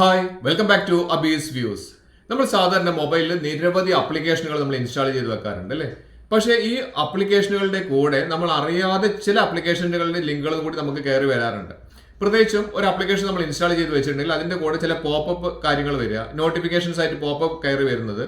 Hi welcome back to അബീസ് views. നമ്മൾ സാധാരണ മൊബൈലിൽ നിരവധി ആപ്ലിക്കേഷനുകൾ നമ്മൾ ഇൻസ്റ്റാൾ ചെയ്ത് വെക്കാറുണ്ട് അല്ലേ? പക്ഷേ ഈ ആപ്ലിക്കേഷനുകളുടെ കൂടെ നമ്മൾ അറിയാതെ ചില ആപ്ലിക്കേഷനുകളുടെ ലിങ്കുകൾ കൂടി നമുക്ക് കയറി വരാറുണ്ട്. പ്രത്യേകിച്ചും ഒരു ആപ്ലിക്കേഷൻ നമ്മൾ ഇൻസ്റ്റാൾ ചെയ്ത് വെച്ചിട്ടുണ്ടെങ്കിൽ അതിന്റെ കൂടെ ചില പോപ്പപ്പ് കാര്യങ്ങൾ വരിക, നോട്ടിഫിക്കേഷൻസ് ആയിട്ട് പോപ്പപ്പ് കയറി വരുന്നത്,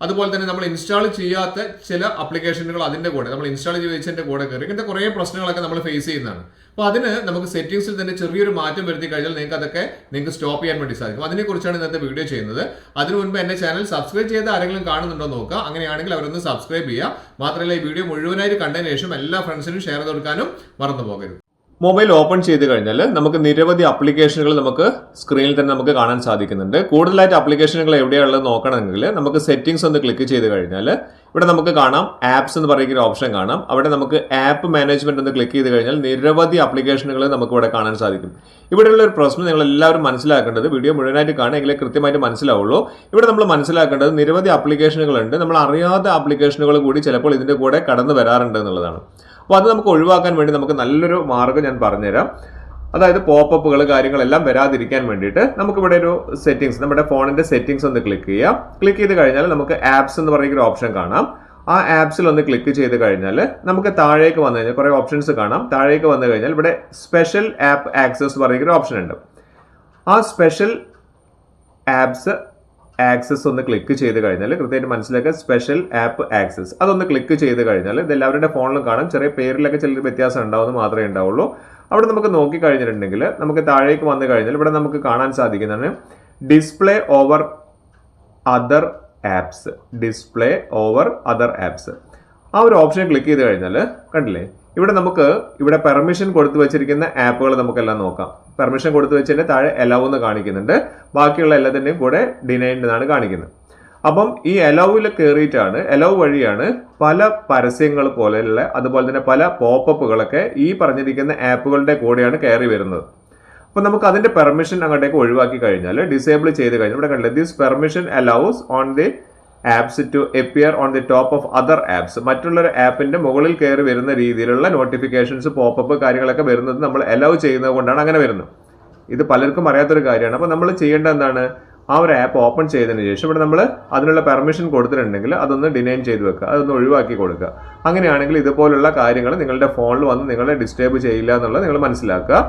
അതുപോലെ തന്നെ നമ്മൾ ഇൻസ്റ്റാൾ ചെയ്യാത്ത ചില ആപ്ലിക്കേഷനുകൾ അതിന്റെ കൂടെ നമ്മൾ ഇൻസ്റ്റാൾ ചെയ്ത് വെച്ചതിന്റെ കൂടെ കയറി, ഇങ്ങനത്തെ കുറേ പ്രശ്നങ്ങളൊക്കെ നമ്മൾ ഫേസ് ചെയ്യുന്നതാണ്. അപ്പോൾ അതിന് നമുക്ക് സെറ്റിംഗ്സിൽ തന്നെ ചെറിയൊരു മാറ്റം വരുത്തി കഴിഞ്ഞാൽ നിങ്ങൾക്ക് സ്റ്റോപ്പ് ചെയ്യാൻ വേണ്ടി സാധിക്കും. അതിനെക്കുറിച്ചാണ് ഇന്നത്തെ വീഡിയോ ചെയ്യുന്നത്. അതിനു മുൻപ് എന്റെ ചാനൽ സബ്സ്ക്രൈബ് ചെയ്ത് ആരെങ്കിലും കാണുന്നുണ്ടോ നോക്കുക. അങ്ങനെയാണെങ്കിൽ അവരൊന്ന് സബ്സ്ക്രൈബ് ചെയ്യുക. മാത്രമല്ല ഈ വീഡിയോ മുഴുവനായിട്ട് കണ്ടതിന് ശേഷം എല്ലാ ഫ്രണ്ട്സിനും ഷെയർ ചെയ്ത് കൊടുക്കാനും മറന്നു പോകരുത്. മൊബൈൽ ഓപ്പൺ ചെയ്ത് കഴിഞ്ഞാൽ നമുക്ക് നിരവധി ആപ്ലിക്കേഷനുകൾ നമുക്ക് സ്ക്രീനിൽ തന്നെ നമുക്ക് കാണാൻ സാധിക്കുന്നുണ്ട്. കൂടുതലായിട്ട് ആപ്ലിക്കേഷനുകൾ എവിടെയുള്ളത് നോക്കണമെങ്കിൽ നമുക്ക് സെറ്റിംഗ്സ് ഒന്ന് ക്ലിക്ക് ചെയ്ത് കഴിഞ്ഞാൽ ഇവിടെ നമുക്ക് കാണാം ആപ്സ് എന്ന് പറയുന്ന ഒരു ഓപ്ഷൻ കാണാം. അവിടെ നമുക്ക് ആപ്പ് മാനേജ്മെന്റ് ഒന്ന് ക്ലിക്ക് ചെയ്ത് കഴിഞ്ഞാൽ നിരവധി ആപ്ലിക്കേഷനുകൾ നമുക്ക് ഇവിടെ കാണാൻ സാധിക്കും. ഇവിടെയുള്ള ഒരു പ്രശ്നം നിങ്ങൾ എല്ലാവരും മനസ്സിലാക്കേണ്ടത്, വീഡിയോ മുഴുവനായിട്ട് കാണുമെങ്കിൽ കൃത്യമായിട്ട് മനസ്സിലാവുള്ളൂ. ഇവിടെ നമ്മൾ മനസ്സിലാക്കേണ്ടത് നിരവധി ആപ്ലിക്കേഷനുകളുണ്ട്, നമ്മൾ അറിയാത്ത ആപ്ലിക്കേഷനുകൾ കൂടി ചിലപ്പോൾ ഇതിന്റെ കൂടെ കടന്നു വരാറുണ്ട് എന്നുള്ളതാണ്. അപ്പോൾ അത് നമുക്ക് ഒഴിവാക്കാൻ വേണ്ടി നമുക്ക് നല്ലൊരു മാർഗ്ഗം ഞാൻ പറഞ്ഞുതരാം. അതായത് പോപ്പപ്പുകൾ കാര്യങ്ങളെല്ലാം വരാതിരിക്കാൻ വേണ്ടിയിട്ട് നമുക്കിവിടെ ഒരു സെറ്റിംഗ്സ്, നമ്മുടെ ഫോണിന്റെ സെറ്റിംഗ്സ് ഒന്ന് ക്ലിക്ക് ചെയ്യാം. ക്ലിക്ക് ചെയ്ത് കഴിഞ്ഞാൽ നമുക്ക് ആപ്സ് എന്ന് പറയുന്ന ഒരു ഓപ്ഷൻ കാണാം. ആ ആപ്സിൽ ഒന്ന് ക്ലിക്ക് ചെയ്ത് കഴിഞ്ഞാൽ നമുക്ക് താഴേക്ക് വന്നു കഴിഞ്ഞാൽ കുറേ ഓപ്ഷൻസ് കാണാം. താഴേക്ക് വന്നു കഴിഞ്ഞാൽ ഇവിടെ സ്പെഷ്യൽ ആപ്പ് ആക്സസ് പറയുന്ന ഒരു ഓപ്ഷൻ ഉണ്ട്. ആ സ്പെഷ്യൽ ആപ്സ് ആക്സസ് ഒന്ന് ക്ലിക്ക് ചെയ്ത് കഴിഞ്ഞാൽ കൃത്യമായിട്ട് മനസ്സിലാക്കുക, സ്പെഷ്യൽ ആപ്പ് ആക്സസ് അതൊന്ന് ക്ലിക്ക് ചെയ്ത് കഴിഞ്ഞാൽ ഇത് എല്ലാവരുടെ ഫോണിലും കാണാം. ചെറിയ പേരിലൊക്കെ ചില വ്യത്യാസം ഉണ്ടാവുമെന്ന് മാത്രമേ ഉണ്ടാവുള്ളൂ. അവിടെ നമുക്ക് നോക്കി കഴിഞ്ഞിട്ടുണ്ടെങ്കിൽ നമുക്ക് താഴേക്ക് വന്നു കഴിഞ്ഞാൽ ഇവിടെ നമുക്ക് കാണാൻ സാധിക്കുന്നതാണ് display over other apps. Display over other apps ആ ഒരു ഓപ്ഷൻ ക്ലിക്ക് ചെയ്ത് കഴിഞ്ഞാൽ കണ്ടില്ലേ, ഇവിടെ പെർമിഷൻ കൊടുത്തു വെച്ചിരിക്കുന്ന ആപ്പുകൾ നമുക്കെല്ലാം നോക്കാം. പെർമിഷൻ കൊടുത്തു വെച്ചതിന്റെ താഴെ അലൗ എന്ന് കാണിക്കുന്നുണ്ട്, ബാക്കിയുള്ള എല്ലാത്തിന്റെയും കൂടെ ഡിനൈൻഡ് എന്നാണ് കാണിക്കുന്നത്. അപ്പം ഈ അലൗവിൽ കയറിയിട്ടാണ്, അലൗ വഴിയാണ് പല പരസ്യങ്ങൾ പോലെയുള്ള അതുപോലെ തന്നെ പല പോപ്പപ്പുകളൊക്കെ ഈ പറഞ്ഞിരിക്കുന്ന ആപ്പുകളുടെ കൂടെയാണ് കയറി വരുന്നത്. അപ്പൊ നമുക്ക് അതിന്റെ പെർമിഷൻ അങ്ങോട്ടേക്ക് ഒഴിവാക്കി കഴിഞ്ഞാൽ, ഡിസേബിൾ ചെയ്ത് കഴിഞ്ഞാൽ ഇവിടെ കണ്ടില്ലേ, this permission allows on the apps to appear on the top of other apps. മറ്റുള്ളൊരു ആപ്പിന്റെ മുകളിൽ കയറി വരുന്ന രീതിയിലുള്ള നോട്ടിഫിക്കേഷൻസ് പോപ്പപ്പ് കാര്യങ്ങളൊക്കെ വരുന്നത് നമ്മൾ അലൗ ചെയ്യുന്നത് കൊണ്ടാണ് അങ്ങനെ വരുന്നത്. ഇത് പലർക്കും അറിയാത്തൊരു കാര്യമാണ്. അപ്പോൾ നമ്മൾ ചെയ്യേണ്ടത് എന്താണ്, ആ ഒരു ആപ്പ് ഓപ്പൺ ചെയ്തതിന് ശേഷം ഇവിടെ നമ്മൾ അതിനുള്ള പെർമിഷൻ കൊടുത്തിട്ടുണ്ടെങ്കിൽ അതൊന്ന് ഡിനൈൻ ചെയ്ത് വെക്കുക, അതൊന്ന് ഒഴിവാക്കി കൊടുക്കുക. അങ്ങനെയാണെങ്കിൽ ഇതുപോലുള്ള കാര്യങ്ങൾ നിങ്ങളുടെ ഫോണിൽ വന്ന് നിങ്ങളെ ഡിസ്റ്റർബ് ചെയ്യില്ല എന്നുള്ളത് നിങ്ങൾ മനസ്സിലാക്കുക.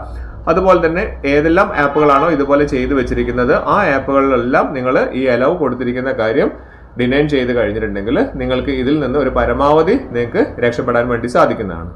അതുപോലെ തന്നെ ഏതെല്ലാം ആപ്പുകളാണോ ഇതുപോലെ ചെയ്തു വെച്ചിരിക്കുന്നത് ആ ആപ്പുകളിലെല്ലാം നിങ്ങൾ ഈ അലൗ കൊടുത്തിരിക്കുന്ന കാര്യം ഡിനൈൻ ചെയ്ത് കഴിഞ്ഞിട്ടുണ്ടെങ്കിൽ നിങ്ങൾക്ക് ഇതിൽ നിന്ന് ഒരു പരമാവധി നിങ്ങൾക്ക് രക്ഷപ്പെടാൻ വേണ്ടി സാധിക്കുന്നതാണ്.